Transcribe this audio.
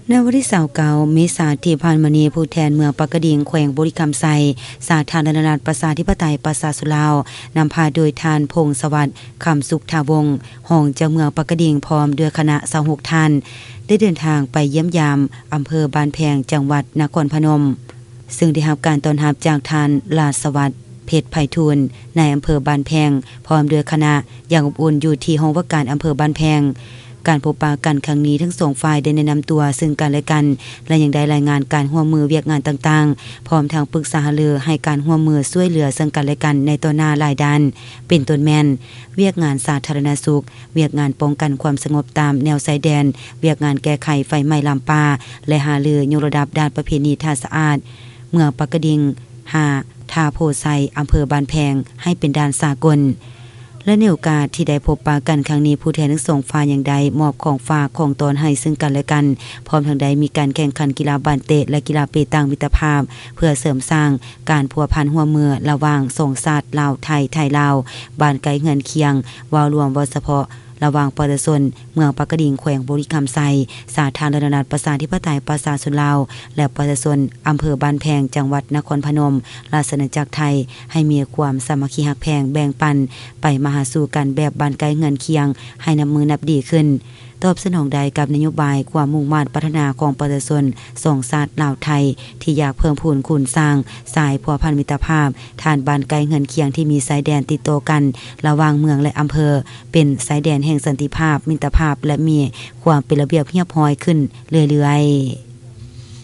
ในวันที่29 เมษายนที่ผ่านมานี้ผู้แทนเมืองปากกดิ่งแขวงบุรีคำไซสาธารณรัฐประชาธิปไตยประชาชนลาวนำพาโดยทานพงศวัสดิ์คำสุขทาวงศ์ห้องเจ้าเมืองปากกดิ่งพร้อมด้วยคณะ26ท่านได้เดินทางไปเยี่ยมยามอำเภอบ้านแพงจังหวัดนครพนมซึ่งได้รับการต้อนรับจากทานลาสวัสดิ์เพชรไพฑูรย์ในอำเภอบ้านแพงพร้อมด้วยคณะอย่างอบอุ่นอยู่ที่ห้องว่าการอำเภอบ้านแพงการพบปะกันครั้งนี้ทั้งสองฝ่ายได้แนะนำตัวซึ่งกันและกันและยังได้รายงานการร่วมมือเวียกงานต่างๆพร้อมทางปรึกษาหารือให้การร่วมมือช่วยเหลือซึ่งกันและกันในต่อหน้าหลายด้านเป็นต้นแม่นเวียกงานสาธารณสุขเวียกงานป้องกันความสงบตามแนวชายแดนเวียกงานแก้ไขไฟไหม้ลามป่าและหารือยกระดับด้านประเพณีท่าสะอาดเมืองปากกดิ่ง5ท่าโพไซอำเภอบ้านแพงให้เป็นด้านสากลและในโอกาสที่ได้พบปะกันครั้งนี้ผู้แทนทั้งสองฝ่ายอย่างใดมอบของฝากของตนให้ซึ่งกันและกันพร้อมทางใดมีการแข่งขันกีฬาบานเตะและกีฬาเปตางมิตรภาพเพื่อเสริมสร้างการพัวพันหัวมือระหว่างสองชาติลาวไทยลาวบ้านไกลเงินเคียงวาวรวมวเฉพาะระหว่างประชาชนเมืองปากกดิ่งแขวงบุรีคำไซสาธารณรัฐประชาธิปไตยประชาชนลาวและประชาชนอำเภอบ้านแพงจังหวัดนครพนมราชอาณาจักรไทยให้มีความสามัคคีฮักแพงแบ่งปันไปมาหาสู่กันแบบบ้านไกลเงินเคียงให้นับมือนับดีขึ้นตอบสนองใดกับนโยบายความมุ่งมั่นพัฒนาของประชาชนสองชาติลาวไทยที่อยากเพิ่มพูนคุณสร้างสายพัวพันมิตรภาพฐานบ้านไกลเงินเคียงที่มีสายแดนติดต่อกันระหว่างเมืองและอำเภอเป็นสายแดนแห่งสันติภาพมิตรภาพและมีความเป็นระเบียบเรียบร้อยขึ้นเรื่อยๆ